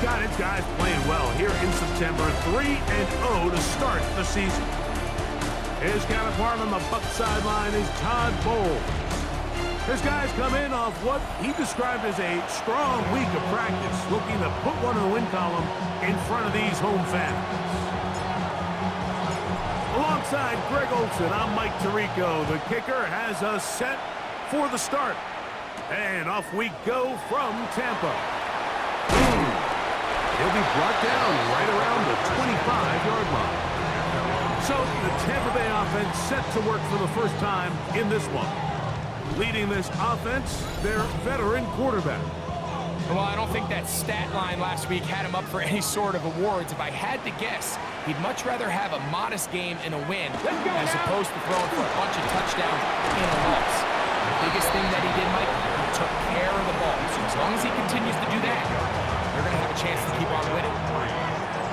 got its guys playing well here in September. 3-0 to start the season. His counterpart on the Buck sideline is Todd Bowles. His guys come in off what he described as a strong week of practice, looking to put one in the win column in front of these home fans. Alongside Greg Olson, I'm Mike Tirico. The kicker has us set for the start. And off we go from Tampa. He'll be brought down right around the 25-yard line. So the Tampa Bay offense set to work for the first time in this one. Leading this offense, their veteran quarterback. Well, I don't think that stat line last week had him up for any sort of awards. If I had to guess, he'd much rather have a modest game and a win as opposed to throwing for a bunch of touchdowns in a loss. The biggest thing that he did, Mike, he took care of the ball. So as long as he continues to do that, they're going to have a chance to keep on winning.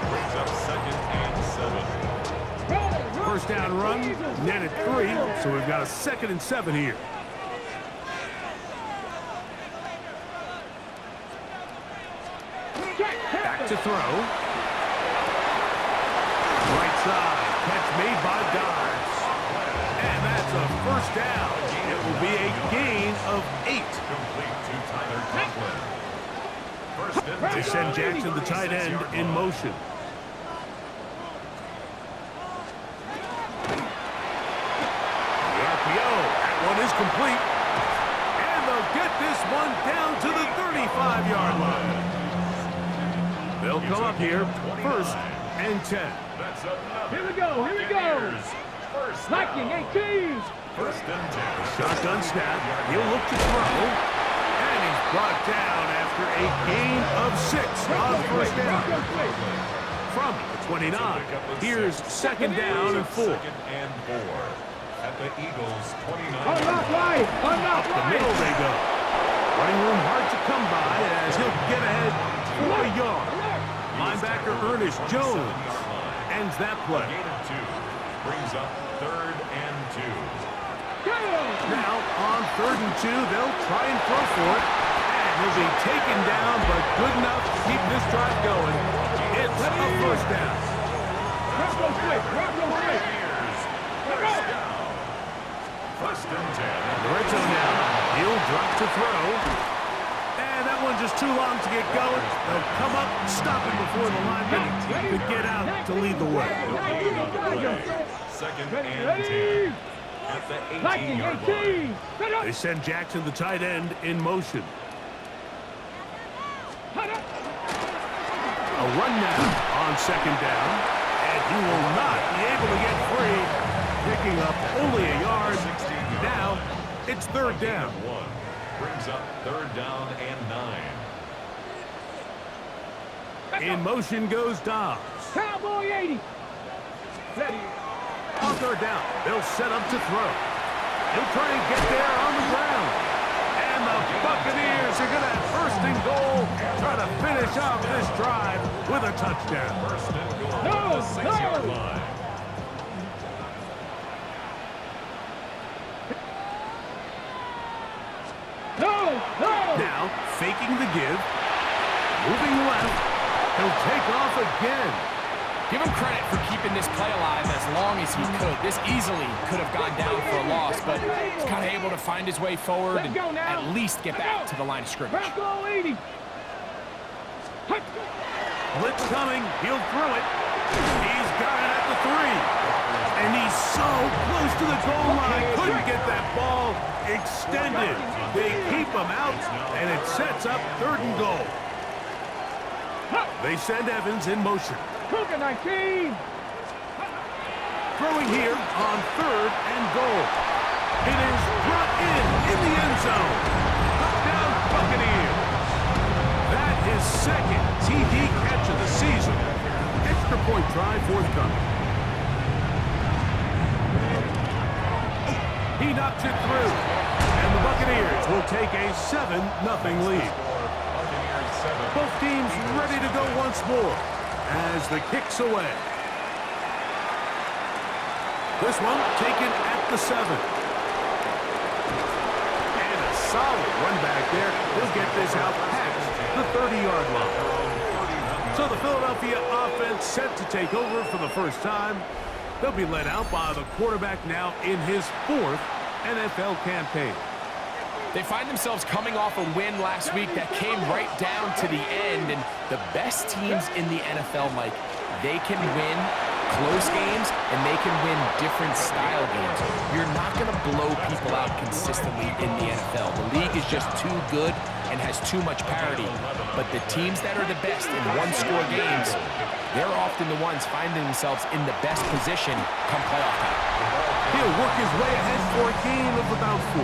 Brings up 2nd and 7. First down run, net at 3, so we've got a 2nd and 7 here. Back to throw. Right side, catch made by Dodds. And that's a first down. It will be a gain of 8. Complete to Tyler Conklin. First and 10. They send Jackson, the tight end, in motion. The RPO, that one is complete. And they'll get this one down to the 35-yard line. They'll come up here, 1st and 10. That's up another. Here we go, here we go. First Lightning, down. 18. First and 10. Shotgun snap. He'll look to throw. And he's brought down after a gain of 6 on first down. From the 29, here's 2nd down and 4. 2nd and 4. At the Eagles' 29. Unlock right, unlock Up the middle they go. Running room hard to come by as he'll get ahead for a yard. Linebacker Ernest Jones ends that play. Gain of 2. Brings up 3rd and 2. Now, on 3rd and 2, they'll try and throw for it. And he'll be taken down, but good enough to keep this drive going. It's a first down. Buccaneers. First down. First and 10. The red zone now. He'll drop to throw. And that one's just too long to get going. They'll come up, stop him before the lineman could get out to lead the way. 2nd and 10. At the 18-yard line. They send Jackson, the tight end, in motion. A run now on 2nd down. And he will not be able to get free. Picking up only a yard. Now it's 3rd down. 1. Brings up 3rd down and 9. In motion goes Dobbs. Cowboy 80. On 3rd down, they'll set up to throw. He'll try and get there on the ground. And the Buccaneers are going to have 1st and goal, try to finish off this drive with a touchdown. 1st and goal at the 6-yard line. No. Now, faking the give, moving left, he'll take off again. Give him credit for keeping this play alive as long as he could. This easily could have gone down for a loss, but he's kind of able to find his way forward and at least get back to the line of scrimmage. Bravo 80. Blitz coming, he'll throw it. He's got it at the 3. And he's so close to the goal line, couldn't get that ball extended. They keep him out, and it sets up 3rd and goal. They send Evans in motion. Cougar 19. Throwing here on 3rd and goal. It is brought in the end zone. Touchdown Buccaneers. That is 2nd TD catch of the season. Extra point try forthcoming. He knocks it through. And the Buccaneers will take a 7-0 lead. Both teams ready to go once more as the kick's away. This one taken at the 7. And a solid run back there. He'll get this out past the 30-yard line. So the Philadelphia offense set to take over for the first time. They'll be led out by the quarterback now in his 4th NFL campaign. They find themselves coming off a win last week that came right down to the end, and the best teams in the NFL, Mike, they can win close games and they can win different style games. You're not going to blow people out consistently in the NFL. The league is just too good and has too much parity. But the teams that are the best in one-score games, they're often the ones finding themselves in the best position come playoff time. He'll work his way ahead for a gain of about 4.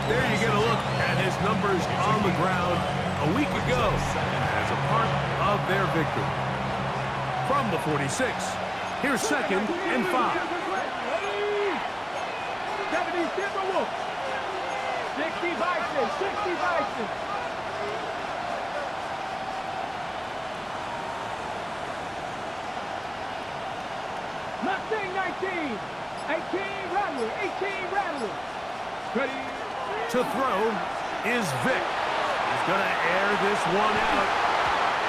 There you get a look at his numbers on the ground a week ago as a part of their victory. From the 46, here's 2nd and 5. 70 Timberwolves. 60 Bison. 60 Bison. Mustang 19. 18 Rattler. 18 Rattler. Ready. To throw is Vic. He's going to air this one out.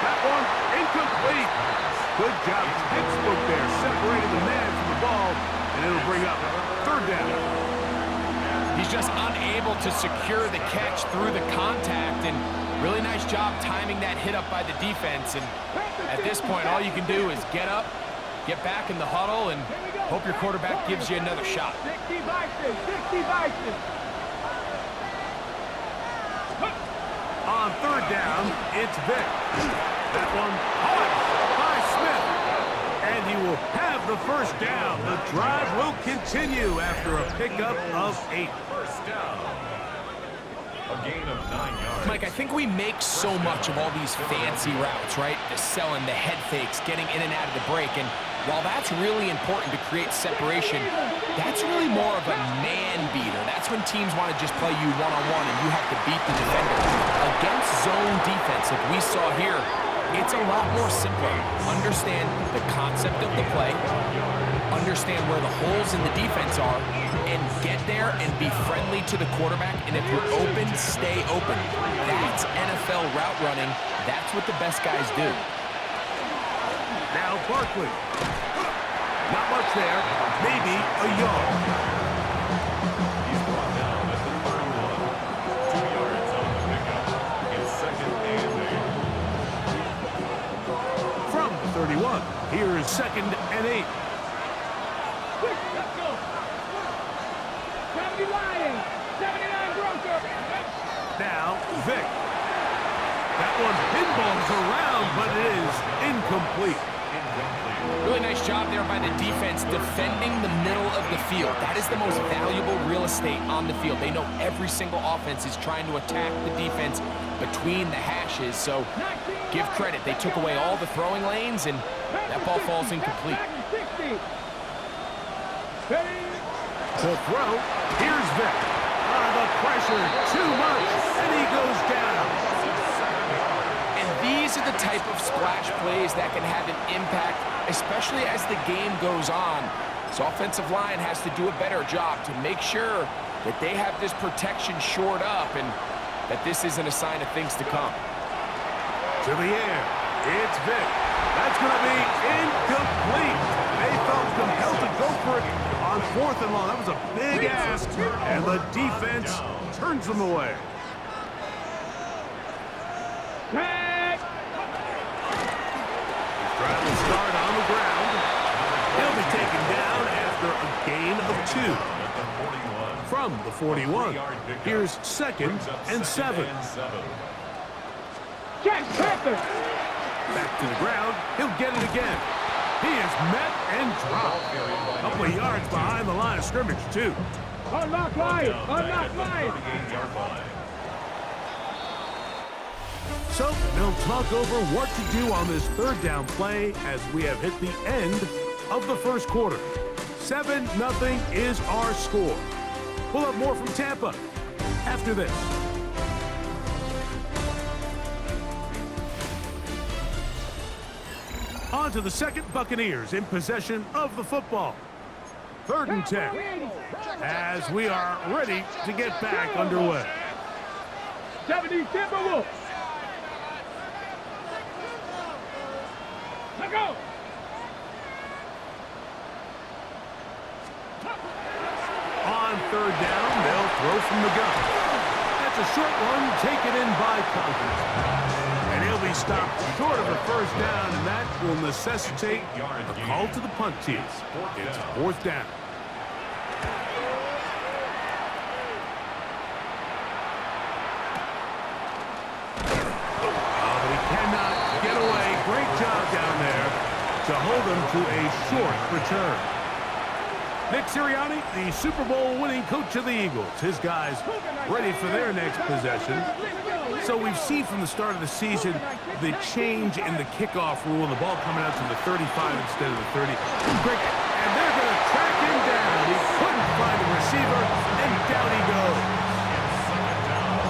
That one incomplete. Good job, textbook there, separating the man from the ball, and it'll bring up 3rd down. He's just unable to secure the catch through the contact, and really nice job timing that hit up by the defense. And at this point, all you can do is get up, get back in the huddle, and hope your quarterback gives you another shot. 60 Bison. 60 Bison. On 3rd down, it's Vic. That one caught by Smith. And he will have the 1st down. The drive will continue after a pickup of 8. First down. A gain of 9 yards. Mike, I think we make so much of all these fancy routes, right? The selling, the head fakes, getting in and out of the break. And while that's really important to create separation, that's really more of a man beater. That's when teams want to just play you one-on-one and you have to beat the defender. Against zone defense, like we saw here, it's a lot more simpler. Understand the concept of the play, understand where the holes in the defense are, and get there and be friendly to the quarterback. And if you're open, stay open. That's NFL route running. That's what the best guys do. Now Barkley. Not much there. Maybe a yard. He's brought down at the 31. 2 yards on the pickup. It's 2nd and 8. From the 31, here is 2nd and 8. Let's go. 70 Lions. 79 Broncos. Now Vic. That one pinballs around, but it is incomplete. Really nice job there by the defense defending the middle of the field. That is the most valuable real estate on the field. They know every single offense is trying to attack the defense between the hashes. So give credit. They took away all the throwing lanes, and that ball falls incomplete. To throw, here's Vic. The pressure, too much, and he goes down. And these are the type of splash plays that can have an impact, especially as the game goes on. So offensive line has to do a better job to make sure that they have this protection shored up and that this isn't a sign of things to come. To the air, it's Vic. That's going to be incomplete. They felt compelled to go for it on 4th and long. That was a big ask, and the defense turns them away. Trying to start on the ground. He'll be taken down after a gain of 2. From the 41, here's 2nd and 7. Jack Panther. Back to the ground. He'll get it again. He is met and dropped. A couple of yards behind the line of scrimmage, too. Unlock Lion. Unlock Lion. So they'll talk over what to do on this 3rd down play as we have hit the end of the 1st quarter. 7-0 is our score. We'll have more from Tampa after this. On to the 2nd, Buccaneers in possession of the football. 3rd and 10 as we are ready to get back underway. 70 Timberwolves. Go! On third down, they'll throw from the gun. That's a short one taken in by Congress. And he'll be stopped short of a first down, and that will necessitate a call to the punt team. It's fourth down. But he cannot get away. Great job down there to hold him to a short return. Nick Sirianni, the Super Bowl winning coach of the Eagles. His guys ready for their next possession. So we've seen from the start of the season the change in the kickoff rule and the ball coming out to the 35 instead of the 30. And they're going to track him down. He couldn't find a receiver, and down he goes.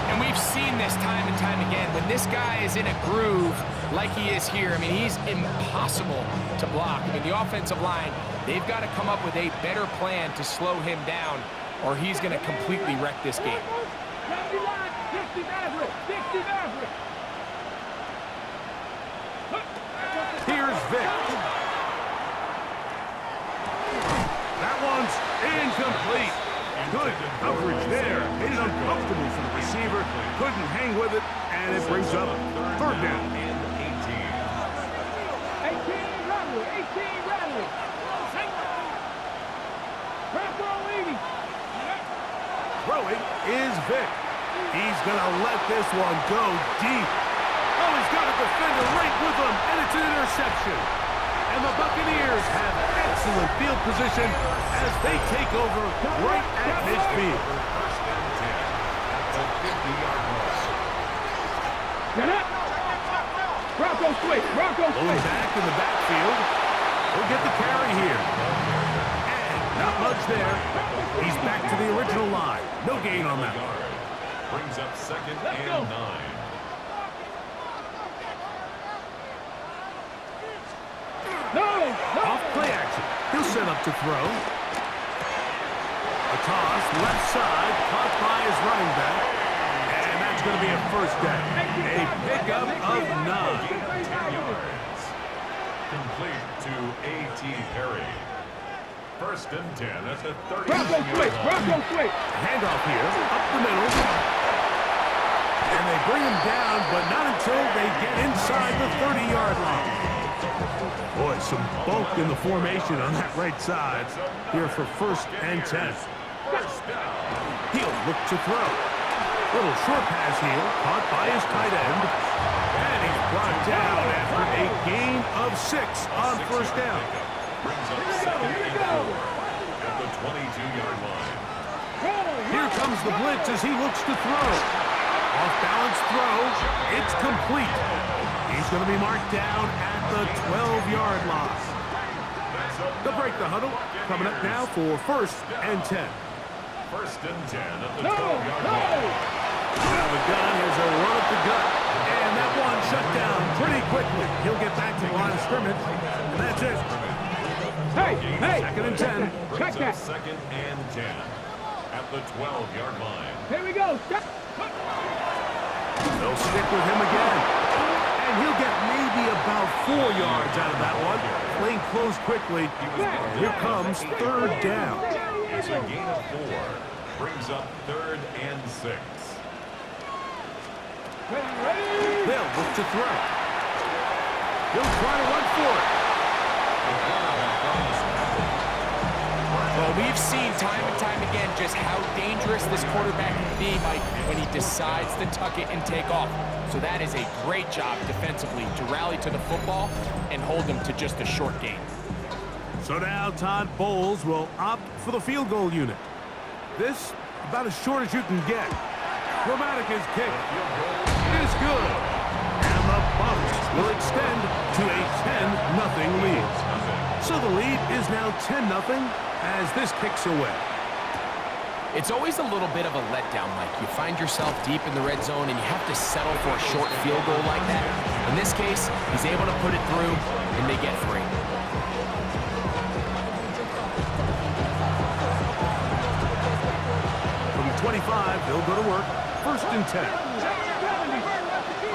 And we've seen this time and time again. When this guy is in a groove like he is here, I mean, he's impossible to block. I mean, the offensive line, they've got to come up with a better plan to slow him down, or he's going to completely wreck this game. 60 Maverick! 60 Maverick! Here's Vic. That one's incomplete. Good coverage there. Made it uncomfortable for the receiver. Couldn't hang with it, and it brings up third down. 18 Rattler! 18 Rattler! Bronco leading! Throwing is Vic. He's going to let this one go deep. Oh, he's got a defender right with him, and it's an interception. And the Buccaneers have excellent field position as they take over right at midfield. First and 10 at the 50-yard line. Get up! Bronco switch! Bronco Going switch! back in the backfield. He'll get the carry here. And not much there. He's back to the original line. No gain on that one. Brings up second and 9. No! Off play action. He'll set up to throw. A toss, left side, caught by his running back. And that's going to be a first down. A pickup of 9. 10 yards. Complete to A.T. Perry. First and 10 at the 30-yard Bronco switch! line. Bronco switch! Handoff here, up the middle. And they bring him down, but not until they get inside the 30-yard line. Boy, some bulk in the formation on that right side here for first and 10. He'll look to throw. Little short pass here, caught by his tight end. And he's brought down after a gain of 6 on first down. Brings up second and 4 at the 22-yard line. Here comes the blitz as he looks to throw. Off-balance throw. It's complete. He's going to be marked down at the 12-yard line. They'll break the huddle. Coming up now for first and 10. First and 10 at the No! 12-yard No! line. Now the gun is a run up the gut. And that one shut down pretty quickly. He'll get back to the line of scrimmage. And that's it. Hey! Hey! Second and 10. Check Brings that! up second and 10 at the 12-yard line. Here we go! Stop! They'll stick with him again. And he'll get maybe about 4 yards out of that one. Playing close quickly. Here comes third down. It's a gain of 4. Brings up third and 6. They'll look to throw. He'll try to run for it. Well, we've seen time and time again just how dangerous this quarterback can be, Mike, when he decides to tuck it and take off. So that is a great job defensively to rally to the football and hold them to just a short gain. So now Todd Bowles will opt for the field goal unit. This, about as short as you can get. Grammaticus kick is good. And the Bucs will extend to a 10-0 lead. So the lead is now 10-0 as this kicks away. It's always a little bit of a letdown, Mike. You find yourself deep in the red zone and you have to settle for a short field goal like that. In this case, he's able to put it through and they get 3. From 25, they'll go to work. First and 10.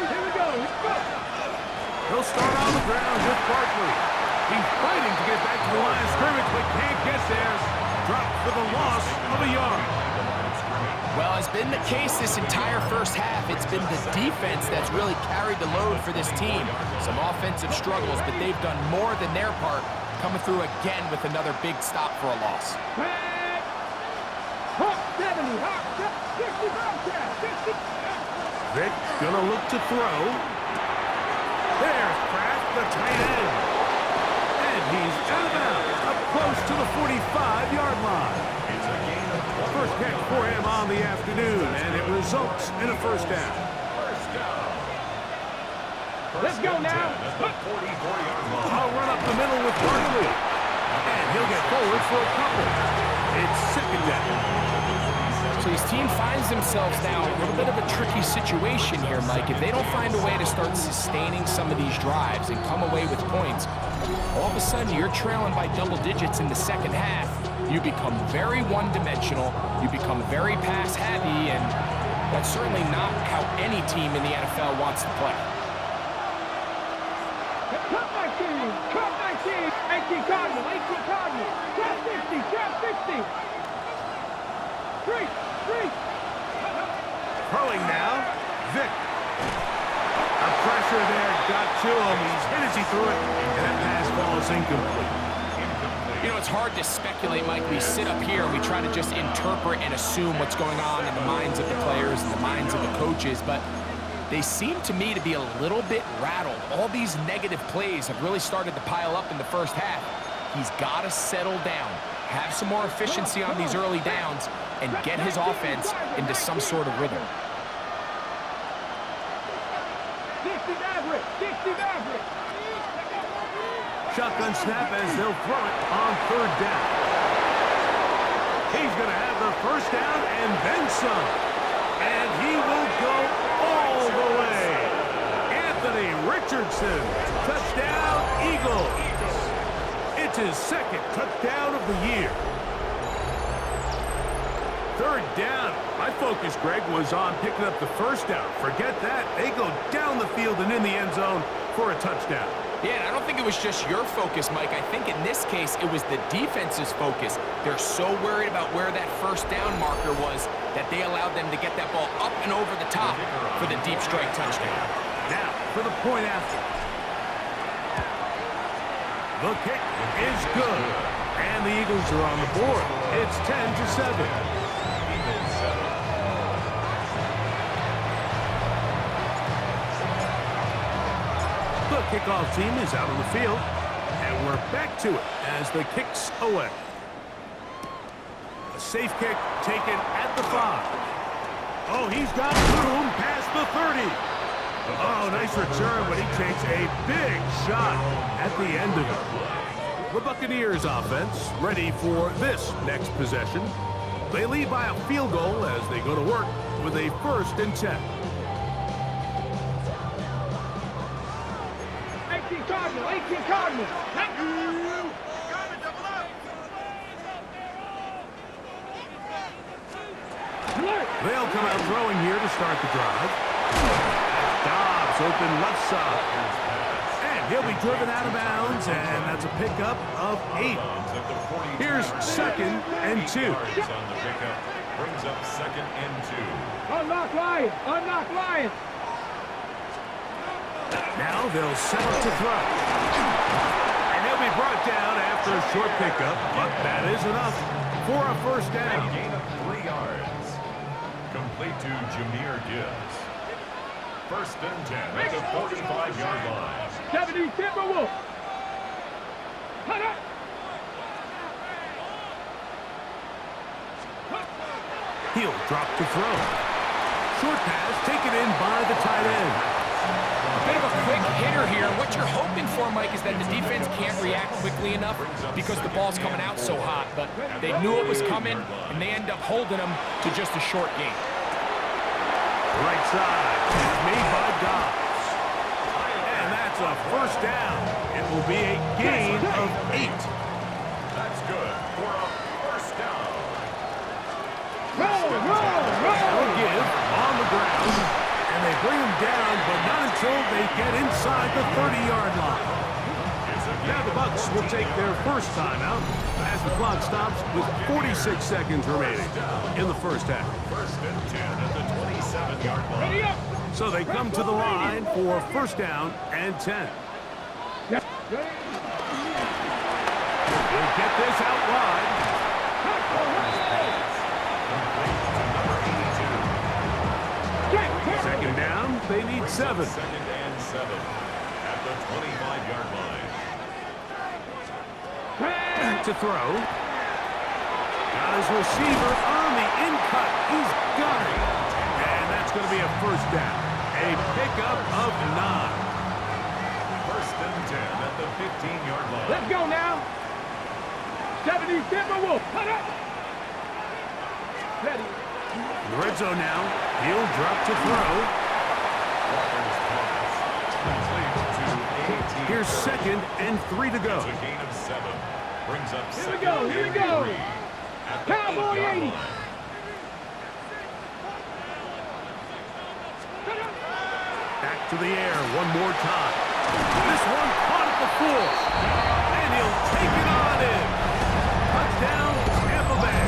Here we go! He'll start on the ground with Barkley. He's fighting to get back to the line of scrimmage, but can't get there. Dropped for the loss of a yard. Well, it's been the case this entire first half. It's been the defense that's really carried the load for this team. Some offensive struggles, but they've done more than their part, coming through again with another big stop for a loss. 70, 60, Vic gonna look to throw. There's Kraft, the tight end. And he's out of bounds, up close to the 45-yard line. It's a gain of 12. First catch for him on the afternoon, and it results in a first down. First down. Let's go now. At the 44-yard line. I'll run up the middle with Barkley. And he'll get forward for a couple. It's second down. So his team finds themselves now in a little bit of a tricky situation here, Mike. If they don't find a way to start sustaining some of these drives and come away with points, all of a sudden you're trailing by double digits in the second half. You become very one-dimensional. You become very pass-heavy, and that's certainly not how any team in the NFL wants to play. Cut my team. 18 Cardinal. Trap 60. Three. Throwing now, Vic. A pressure there got to him. He's hit as he threw it, and that pass falls incomplete. You know, it's hard to speculate, Mike. We sit up here and we try to just interpret and assume what's going on in the minds of the players and the minds of the coaches, but they seem to me to be a little bit rattled. All these negative plays have really started to pile up in the first half. He's got to settle down, have some more efficiency on these early downs, and get his offense into some sort of rhythm. 60 average. Shotgun snap as they'll throw it on third down. He's going to have the first down and then some. And he will go all the way. Anthony Richardson, touchdown Eagles. It's his second touchdown of the year. Third down. My focus, Greg, was on picking up the first down. Forget that. They go down the field and in the end zone for a touchdown. Yeah, and I don't think it was just your focus, Mike. I think in this case, it was the defense's focus. They're so worried about where that first down marker was that they allowed them to get that ball up and over the top for the deep strike touchdown. Now, for the point after. The kick is good. And the Eagles are on the board. It's 10-7. The kickoff team is out on the field, and we're back to it as the kick's away. A safe kick taken at the 5. Oh, he's got room past the 30. Oh, nice return, but he takes a big shot at the end of it. The Buccaneers offense ready for this next possession. They lead by a field goal as they go to work with a 1st and 10. 18 Cardinal. They'll come out throwing here to start the drive. Dobbs open left side. And he'll be driven out of bounds, and that's a pickup of 8. Here's 2nd and 2. On the pickup brings up 2nd and 2. Unlock Lion. Now they'll set up to throw. And he'll be brought down after a short pickup, but that is enough for a first down. A gain of 3 yards. Complete to Jahmyr Gibbs. 1st and 10 at the 45-yard line. 70 Timberwolves. He'll drop to throw. Short pass taken in by the tight end. Bit of a quick hitter here. What you're hoping for, Mike, is that the defense can't react quickly enough because the ball's coming out so hot. But they knew it was coming, and they end up holding them to just a short gain. Right side is made by Dobbs. And that's a first down. It will be a gain of 8. That's good for a first down. That'll give on the ground. And they bring him down, but not until they get inside the 30-yard line. Now the Bucs will take their first timeout as the clock stops with 46 seconds remaining in the first half. First and 10 at the 27-yard line. Ready up. So they come to the line for first down and 10. Ready. They get this out wide. Second down, they need 7. Second and 7 at the 25-yard line. Back to throw. Got his receiver on the in-cut. He's got it. And that's going to be a first down. A pickup of 9. First and 10 at the 15-yard line. Let's go now. 70 Timberwolf. Cut up. Ready. In the red zone now. He'll drop to throw. Walker's pass. Complete to 18. Here's second and 3 to go. It's a gain of 7. Brings up Here we second go, here we and go. 3 at the Cowboy 8-yard 80. line. Back to the air one more time. This one caught at the 4. And he'll take it on in. Touchdown, Tampa Bay.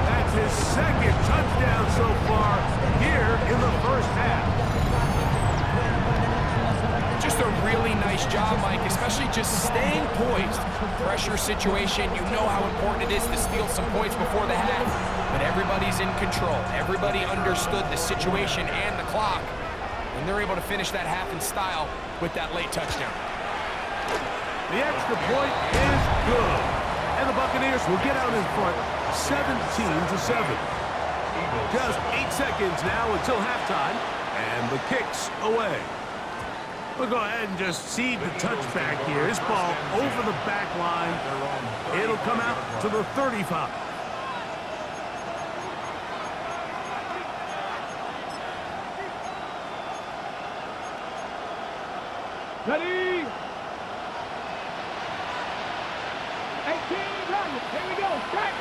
That's his second touchdown so far here in the first half. Just a really nice job, Mike, especially just staying poised. Pressure situation, you know how important it is to steal some points before the half, but everybody's in control. Everybody understood the situation and the clock, and they're able to finish that half in style with that late touchdown. The extra point is good. And the Buccaneers will get out in front 17-7. Just 8 seconds now until halftime, and the kick's away. We'll go ahead and just seed the touchback here. This ball over the back line. It'll come out to the 35. Ready. 18, run. Here we go. Strike.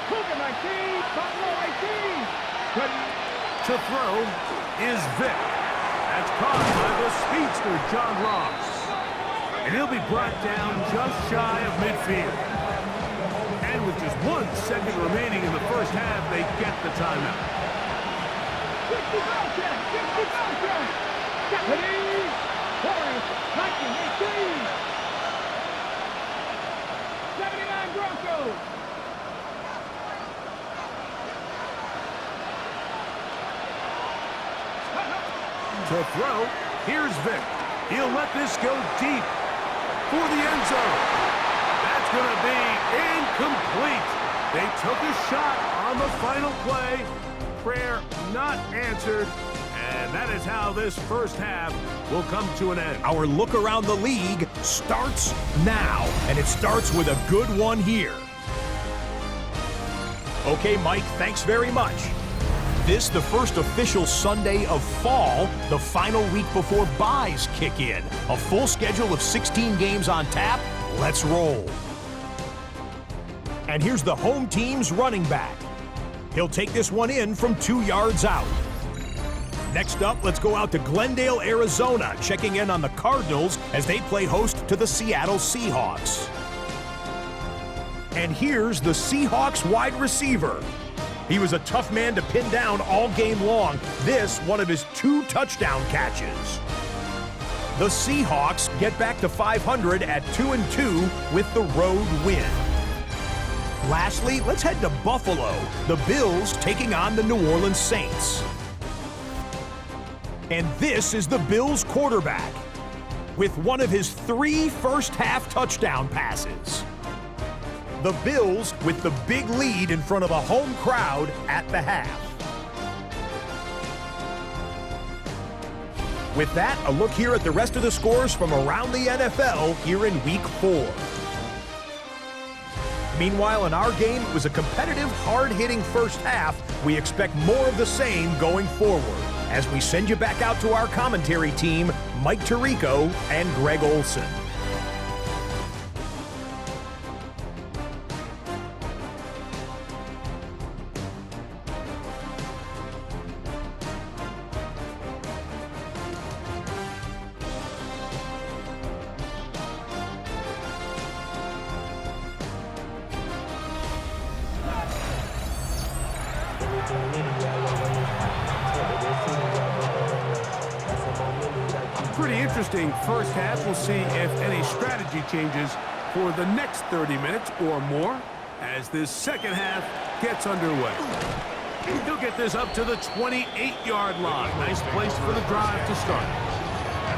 Cougar 19. Buffalo 18. Ready. To throw is Vic. That's caught by the speedster, John Ross. And he'll be brought down just shy of midfield. And with just 1 second remaining in the first half, they get the timeout. 60 ball check. 60 ball check. Ready. Forrest. 19, 18. 79 Broncos. To throw, here's Vic. He'll let this go deep for the end zone. That's going to be incomplete. They took a shot on the final play. Prayer not answered. And that is how this first half will come to an end. Our look around the league starts now, and it starts with a good one here. Okay, Mike, thanks very much. This the first official Sunday of fall, the final week before byes kick in. A full schedule of 16 games on tap. Let's roll. And here's the home team's running back. He'll take this one in from 2 yards out. Next up, let's go out to Glendale, Arizona, checking in on the Cardinals as they play host to the Seattle Seahawks. And here's the Seahawks wide receiver. He was a tough man to pin down all game long. This, one of his 2 touchdown catches. The Seahawks get back to 500 at 2-2 with the road win. Lastly, let's head to Buffalo. The Bills taking on the New Orleans Saints. And this is the Bills quarterback with one of his 3 first-half touchdown passes. The Bills with the big lead in front of a home crowd at the half. With that, a look here at the rest of the scores from around the NFL here in Week 4. Meanwhile, in our game, it was a competitive, hard-hitting first half. We expect more of the same going forward as we send you back out to our commentary team, Mike Tirico and Greg Olson. Interesting first half. We'll see if any strategy changes for the next 30 minutes or more as this second half gets underway. He'll get this up to the 28-yard line. Nice place for the drive to start.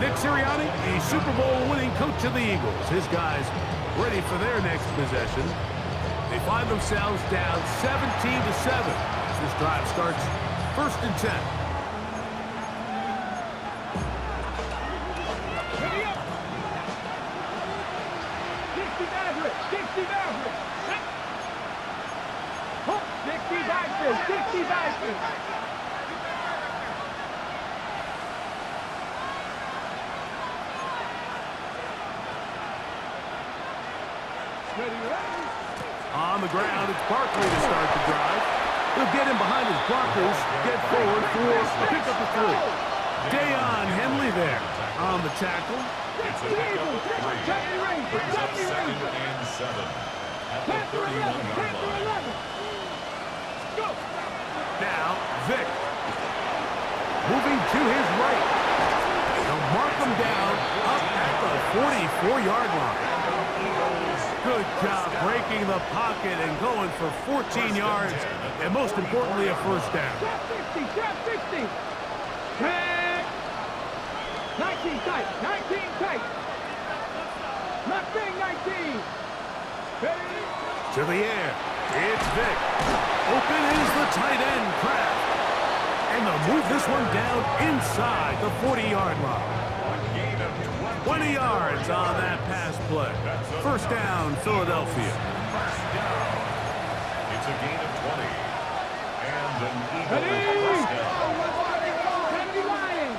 Nick Sirianni, the Super Bowl winning coach of the Eagles. His guys ready for their next possession. They find themselves down 17-7 as this drive starts 1st and 10. Ready up. 60 Maverick. 60 Maverick. 60 Vikings. 60 Vikings. On the ground, it's Barkley to start the drive. He'll get him behind his blockers, get forward for a pickup of 3. Dayon Henley there on the tackle. It's a pickup of 3. Brings up 2nd and 7 at the 31-yard line. Now, Vick. Moving to his right. They'll mark him down up at the 44-yard line. Good job breaking the pocket and going for 14 yards, and most importantly, a first down. Trap 60, trap 60. Trap. 19 tight, 19 tight. Not big, 19. Ready? To the air, it's Vick. Open is the tight end, Kraft. And they'll move this one down inside the 40-yard line. 20 yards on that pass play. First down, Philadelphia. First down. It's a gain of 20. And an Eagle first down. Sandy Lions.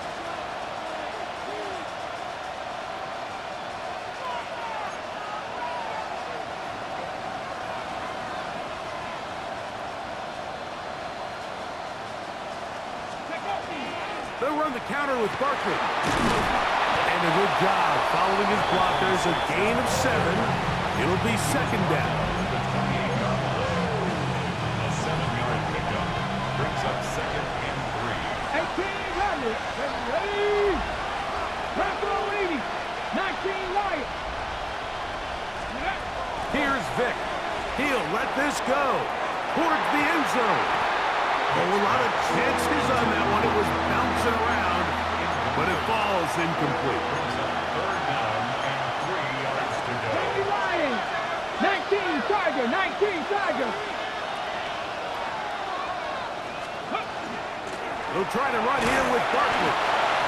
They'll run the counter with Barkley. And a good job following his blockers. A gain of 7. It'll be second down. A 7-yard pickup brings up 2nd and 3. 18 Lions. Ready? Tackle 80. 19 Lions. Here's Vick. He'll let this go towards the end zone. A lot of chances on that one. It was bouncing around, but it falls incomplete. Brings up 3rd down and 3 yards to go. Sandy Lions. 19 Tiger. 19 Tiger. They'll try to run here with Barkley.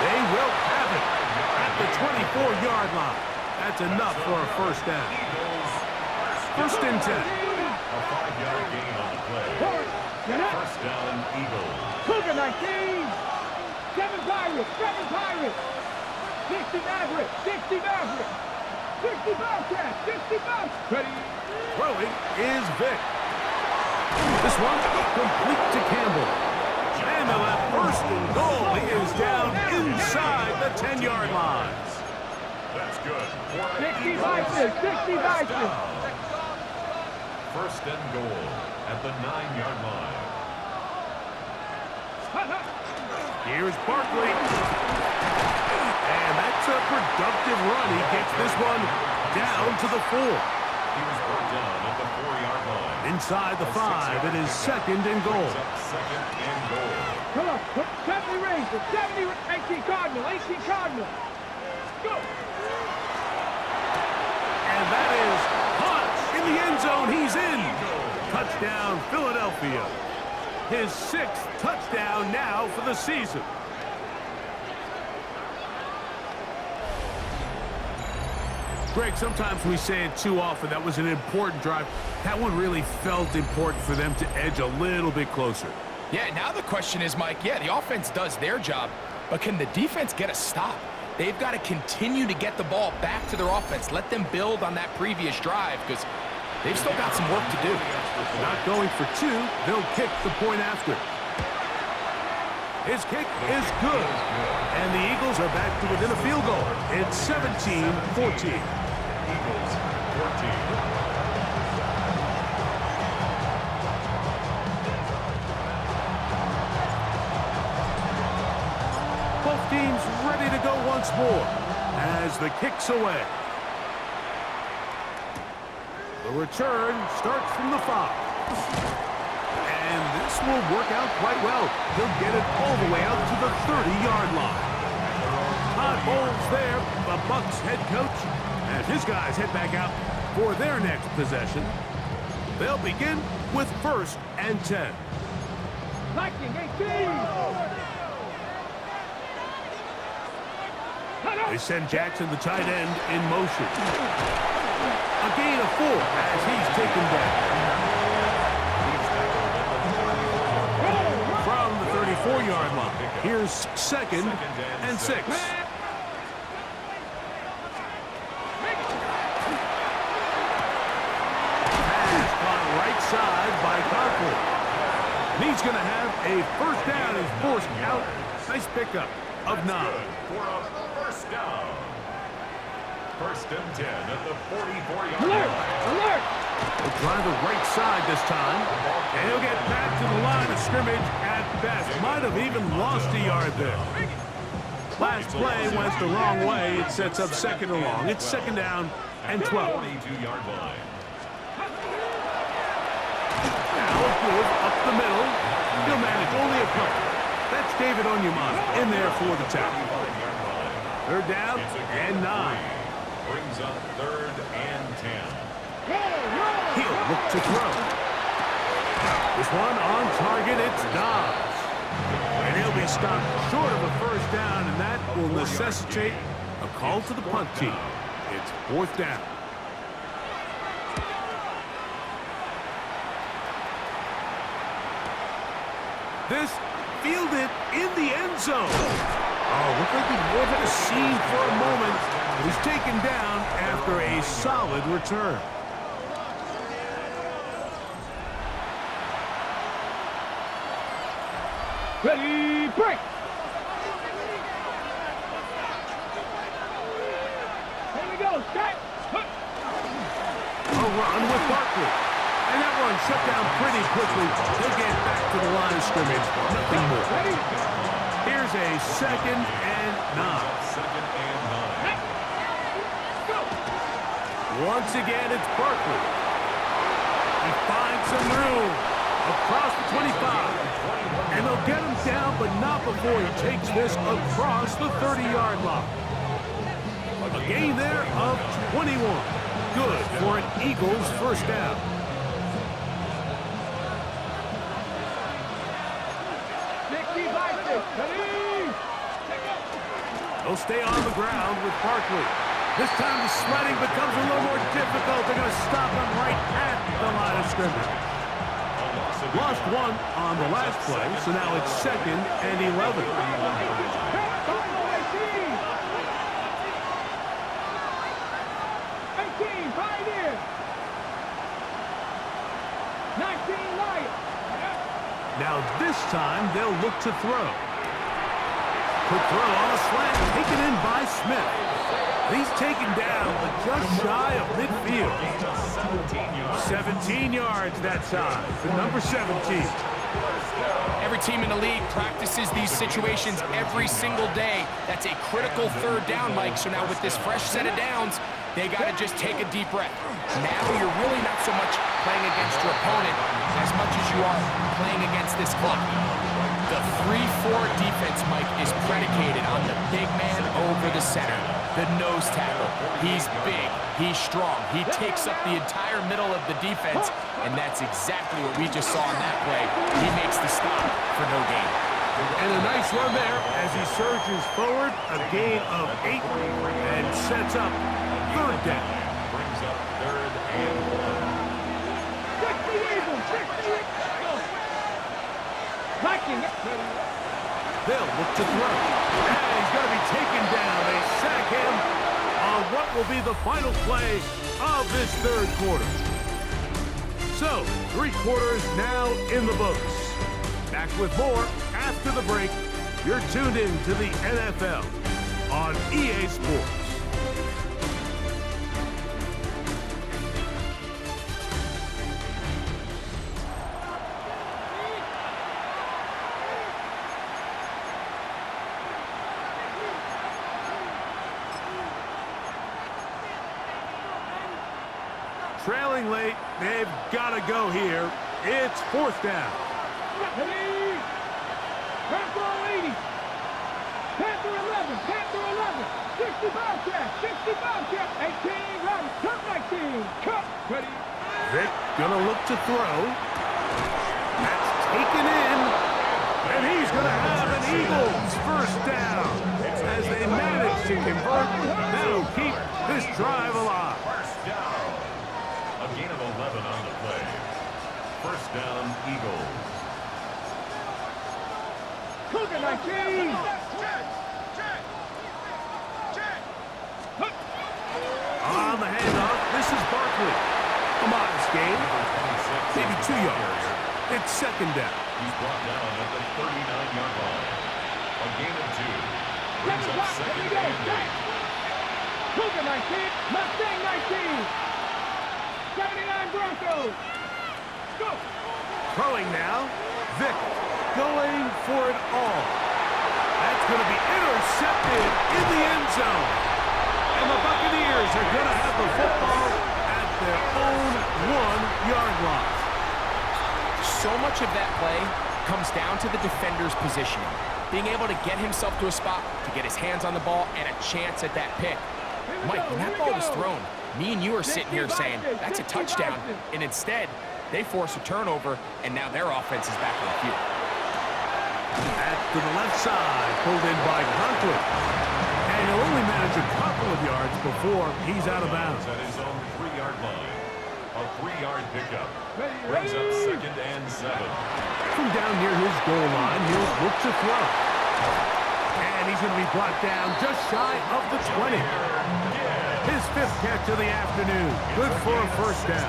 They will have it at the 24-yard line. That's enough for a first down. First and 10. A 5-yard gain on the play. First down, Eagles. Cougar 19. 7 Pirates. 7 Pirates. 60 Maverick. 60 Maverick. 60 Bobcats. 60 Bobcats. Ready? Throwing is Vick. This one complete to Campbell. And they'll have first and goal. He is down inside the 10-yard line. That's good. 60 Vikings. 60 Vikings. First and goal at the 9-yard line. Here's Barkley. And that's a productive run. He gets this one down to the 4. He was brought down at the 4-yard line. Inside the 5, it is second and goal. Brings up 2nd and goal. Come on. 70 Rangers. 70 18 Cardinal. 18 Cardinal. Go. And that is caught in the end zone. He's in. Touchdown, Philadelphia. His 6th touchdown now for the season. Greg, sometimes we say it too often. That was an important drive. That one really felt important for them to edge a little bit closer. Yeah, now the question is, Mike, yeah, the offense does their job, but can the defense get a stop? They've got to continue to get the ball back to their offense. Let them build on that previous drive because they've still got some work to do. Not going for 2. They'll kick the point after. His kick is good. And the Eagles are back to within a field goal. It's 17-14. Eagles 14. Both teams ready to go once more. as the kick's away. The return starts from the 5. And this will work out quite well. He'll get it all the way out to the 30-yard line. Todd Bowles there, the Bucs head coach, as his guys head back out for their next possession. They'll begin with 1st and 10. Viking 18. They send Jackson, the tight end, in motion. A gain of 4 as he's taken down. From the 34-yard line, here's 2nd and 6. Pass caught right side by Barkley. He's going to have a 1st down. He's forced out. Nice pickup of 9. For a first down. 1st and 10 at the 44-yard Alert! line. Alert! He'll try the right side this time. And he'll get back to the line of scrimmage at best. Might have even lost a yard there. Last play went the wrong way. It sets up 2nd and long. It's 2nd down and 12. 42-yard line. Now a give up the middle. He'll manage only a couple. That's David Onyemata in there for the tackle. 3rd down and 9. Brings up 3rd and 10. He'll look to throw. This one on target, it's Dobbs. And he'll be stopped short of a 1st down, and that will necessitate a call to the punt team. It's 4th down. This fielded in the end zone. Oh, looked like he wanted a scene for a moment. But he's taken down after a solid return. Ready, break! Here we go, Scott! A run with Barkley. And that one shut down pretty quickly. He'll get back to the line of scrimmage. Nothing more. Ready? Here's a 2nd and 9. 2nd and 9. Go! Once again, it's Barkley. He finds some room across the 25. And they'll get him down, but not before he takes this across the 30-yard line. A gain there of 21. Good for an Eagles 1st down. They'll stay on the ground with Barkley. This time the sledding becomes a little more difficult. They're going to stop him right at the line of scrimmage. Lost 1 on the last play, so now it's 2nd and 11. 18, Pioneer! 19, Lions! Now this time they'll look to throw. Quick throw on a slant, taken in by Smith. He's taken down, but just shy of midfield. 17 yards that time for number 17. Every team in the league practices these situations every single day. That's a critical 3rd down, Mike. So now with this fresh set of downs, they got to just take a deep breath. Now you're really not so much playing against your opponent as much as you are playing against this clock. The 3-4 defense, Mike, is predicated on the big man over the center, the nose tackle. He's big, he's strong, he takes up the entire middle of the defense, and that's exactly what we just saw in that play. He makes the stop for no gain. And a nice run there as he surges forward, a gain of 8, and sets up 3rd down. Brings up 3rd and 1. They'll look to throw. And he's going to be taken down. They sack him on what will be the final play of this 3rd quarter. So, 3 quarters now in the books. Back with more after the break. You're tuned in to the NFL on EA Sports. trailing late. They've got to go here. It's fourth down. Panther 80. Panther 11. Panther 11. 60 Bobcat. 60 Bobcat. 18 run. Cut 19. Cut. Ready. Vic gonna look to throw. That's taken in. And he's gonna have an Eagles first down. As they manage to convert, that'll keep this drive alive. First down. A gain of 11 on the play. First down, Eagles. Cougar 19. On the handoff, this is Barkley. A modest gain, maybe 2 yards. It's second down. He's brought down at the 39-yard line. A gain of 2. Brings up second and 8. Cougar 19. Mustang 19. 79 Broncos. Go. Throwing now, Vic going for it all. That's going to be intercepted in the end zone. And the Buccaneers are going to have the football at their own 1-yard line. So much of that play comes down to the defender's positioning. Being able to get himself to a spot, to get his hands on the ball, and a chance at that pick. Mike, when that ball was thrown, me and you are sitting here saying, that's a touchdown. And instead, they force a turnover, and now their offense is back on the field. At to the left side, pulled in by Conklin. And he'll only manage a couple of yards before he's out of bounds. At his own 3-yard line. A 3-yard pickup. Brings up second and 7. From down near his goal line, he'll look to throw. And he's going to be brought down just shy of the 20. His 5th catch of the afternoon. Good for a first down.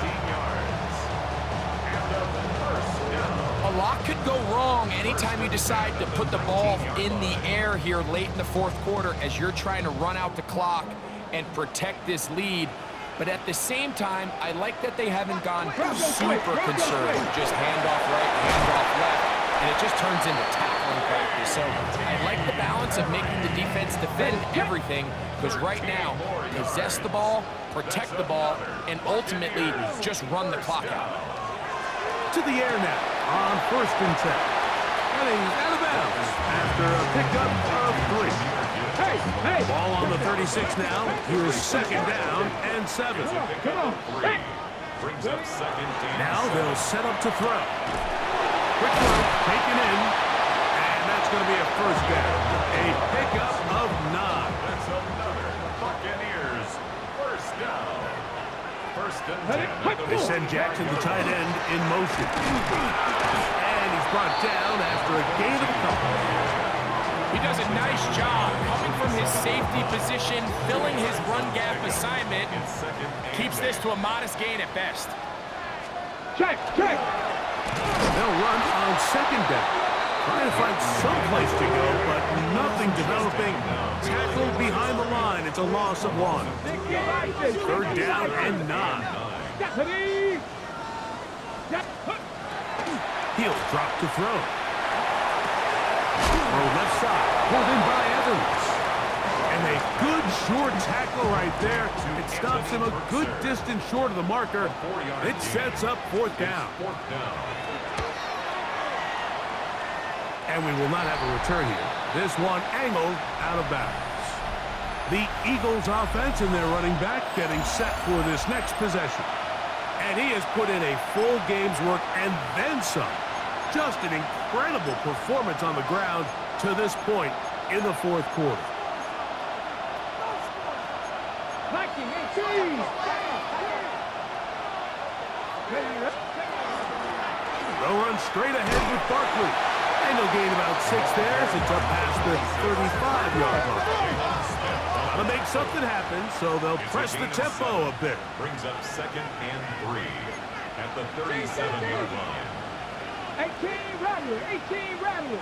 A lot could go wrong anytime you decide to put the ball in the air here late in the fourth quarter as you're trying to run out the clock and protect this lead. But at the same time, I like that they haven't gone super conservative. Just handoff right, handoff left, and it just turns into tackling practice. So I like the balance of making the defense defend everything, because right now, possess the ball, protect the ball, and ultimately just run the clock out. To the air now on 1st and 10. And he's out of bounds after a pickup of 3. Hey. Ball on the 36 now. Here's second down and 7. Come on. Hey. Brings up second and Now 7. they'll set up to throw. Quick throw, taken in. And that's going to be a first down. A pickup of 9. That's another Buccaneers first down. First and 10. They send Jackson, the tight end, in motion. And he's brought down after a gain of a couple. He does a nice job coming from his safety position, filling his run gap assignment, keeps this to a modest gain at best. Check. They'll run on second down. Trying to find some place to go, but nothing developing. Tackled behind the line. It's a loss of 1. Third down and 9. He'll drop to throw. Throw left side, pulled in by Evans. And a good short tackle right there. It stops him a good distance short of the marker. It sets up 4th down. And we will not have a return here. This one angled out of bounds. The Eagles offense and their running back getting set for this next possession. And he has put in a full game's work and then some. Just an incredible performance on the ground to this point in the fourth quarter. They'll run straight ahead with Barkley. And they'll gain about 6 there as it's up past the 35-yard line. Gotta make something happen, so they'll press the tempo a bit. Brings up second and 3 at the 37-yard line. 18 Rattler. 18 Rattler.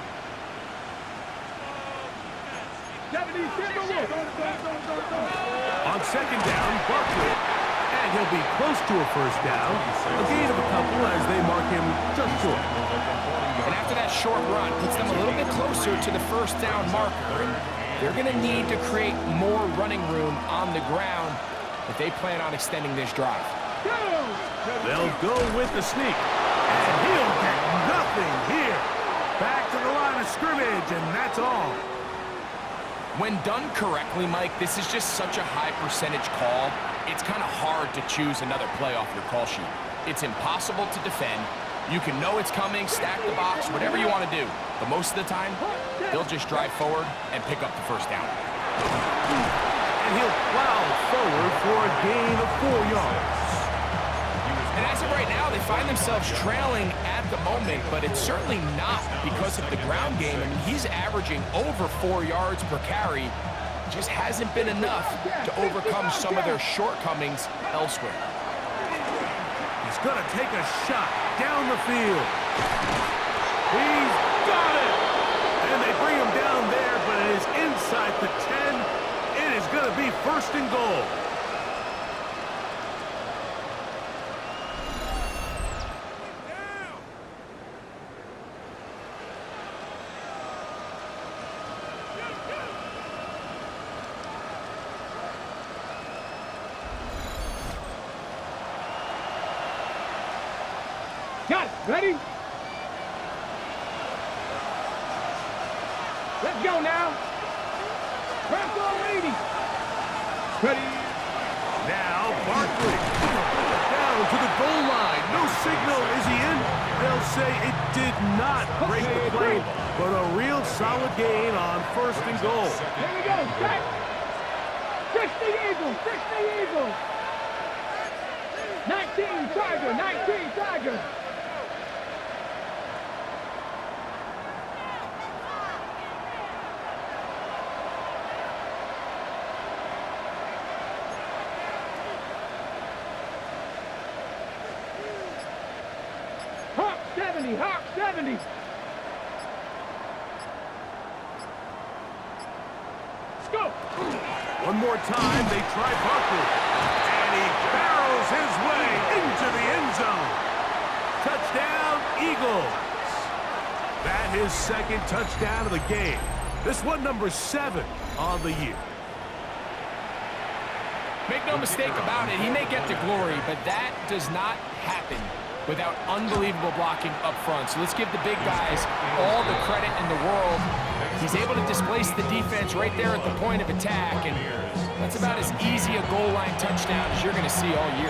70 Timberwolves. On second down, Barkley. And he'll be close to a first down. A gain of a couple as they mark him just short. And after that short run, puts them a little bit closer to the first down marker. They're going to need to create more running room on the ground if they plan on extending this drive. They'll go with the sneak. And he'll get nothing here. Back to the line of scrimmage, and that's all. When done correctly, Mike, this is just such a high percentage call. It's kind of hard to choose another play off your call sheet. It's impossible to defend. You can know it's coming, stack the box, whatever you want to do. But most of the time, they'll just drive forward and pick up the first down. And he'll plow forward for a gain of 4 yards. And as of right now, they find themselves trailing at the moment, but it's certainly not because of the ground game. I mean, he's averaging over 4 yards per carry. Just hasn't been enough to overcome some of their shortcomings elsewhere. He's going to take a shot down the field. He's got it! And they bring him down there, but it is inside the 10. It is going to be first and goal. Got it. Ready? Let's go now. Bronco lady. Ready? Now Barkley. Down to the goal line. No signal. Is he in? They'll say it did not break the play, but a real solid gain on first and goal. Here we go. Set. 60 Eagles. 60 Eagles. 19 Tiger. 19 Tiger. Hawk 70, Hawk 70. Let's go. One more time, they try Barkley. And he barrels his way into the end zone. Touchdown, Eagles. That is second touchdown of the game. This one number 7 on the year. Make no mistake about it, he may get the glory, but that does not happen without unbelievable blocking up front. So let's give the big guys all the credit in the world. He's able to displace the defense right there at the point of attack, and that's about as easy a goal line touchdown as you're going to see all year.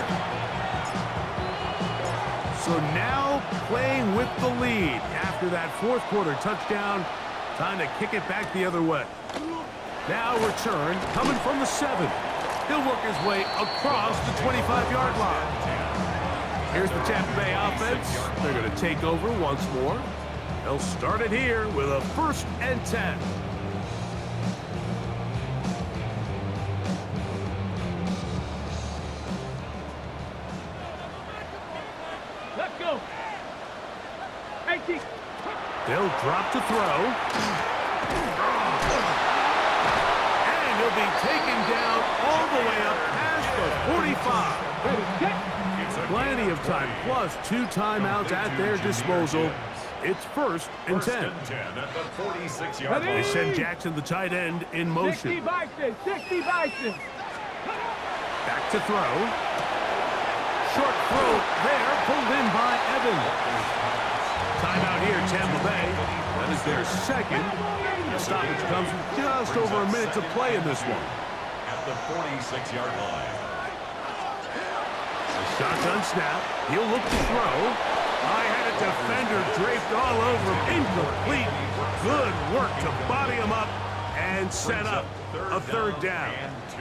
So now playing with the lead after that fourth quarter touchdown. Time to kick it back the other way. Now return coming from the 7. He'll work his way across the 25-yard line. Here's the Tampa Bay offense. They're going to take over once more. They'll start it here with a 1st and 10. Let's go. 18. They'll drop to throw. And he'll be taken down all the way up past the 45. Ready, set. Plenty of time, plus 2 timeouts at their disposal. It's 1st and 10. At the 46-yard They line. send Jackson, the tight end, in 60 motion. Bison, 60 Bison. Back to throw. Short throw there, pulled in by Evans. Timeout here, Tampa Bay. That is their second. The stoppage comes with just over a minute to play in this one. At the 46-yard line. Shotgun snap. He'll look to throw. I had a defender draped all over him. Incomplete. Good work to body him up and set up a 3rd down. And 2.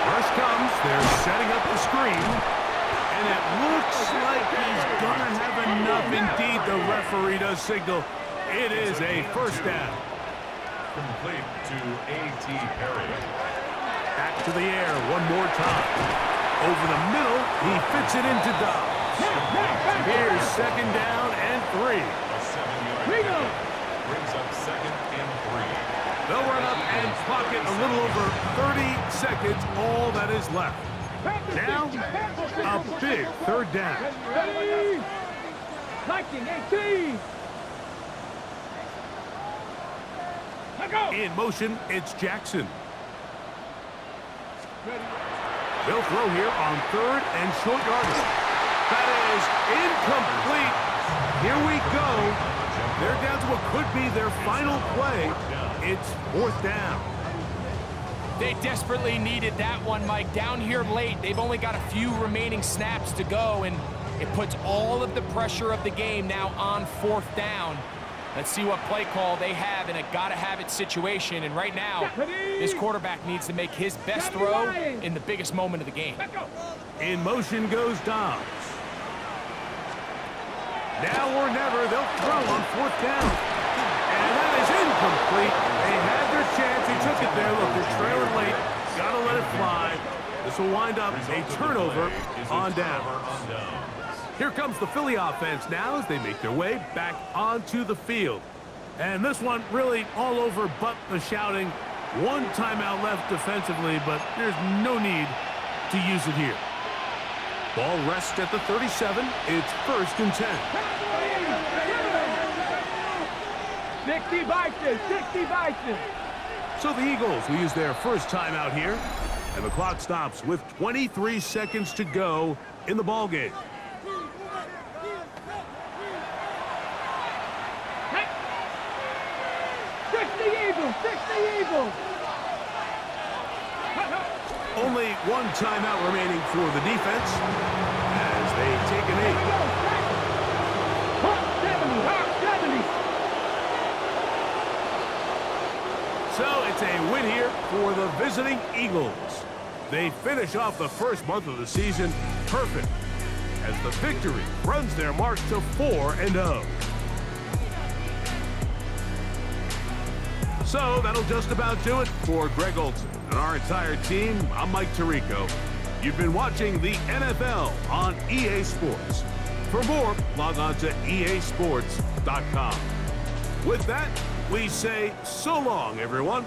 Rush comes. They're setting up the screen. And it looks like he's going to have enough. Indeed, the referee does signal. It is a 1st down. Complete to A.T. Perry. Back to the air one more time. Over the middle, he fits it into Dobbs. Here's 2nd down and 3. A 7-yard gain. Brings up 2nd and 3. They'll run up and pocket a little over 30 seconds, all that is left. Now, a big 3rd down. Ready. 19, 18. In motion, it's Jackson. They'll throw here on 3rd and short yardage. That is incomplete. Here we go. They're down to what could be their final play. It's 4th down. They desperately needed that one, Mike. Down here late, they've only got a few remaining snaps to go, and it puts all of the pressure of the game now on 4th down. Let's see what play call they have in a gotta-have-it situation. And right now, this quarterback needs to make his best throw in the biggest moment of the game. In motion goes Dobbs. Now or never, they'll throw on 4th down. And that is incomplete. They had their chance. He took it there. Look, they're trailing late. Gotta let it fly. This will wind up a turnover on down. Here comes the Philly offense now as they make their way back onto the field. And this one really all over but the shouting. One timeout left defensively, but there's no need to use it here. Ball rests at the 37. It's 1st and 10. 60 Vikings, 60 Vikings. So the Eagles will use their first timeout here. And the clock stops with 23 seconds to go in the ballgame. Only one timeout remaining for the defense as they take an 8. So it's a win here for the visiting Eagles. They finish off the first month of the season perfect as the victory runs their mark to 4-0. So that'll just about do it for Greg Olson and our entire team. I'm Mike Tirico. You've been watching the NFL on EA Sports. For more, log on to easports.com. With that, we say so long, everyone.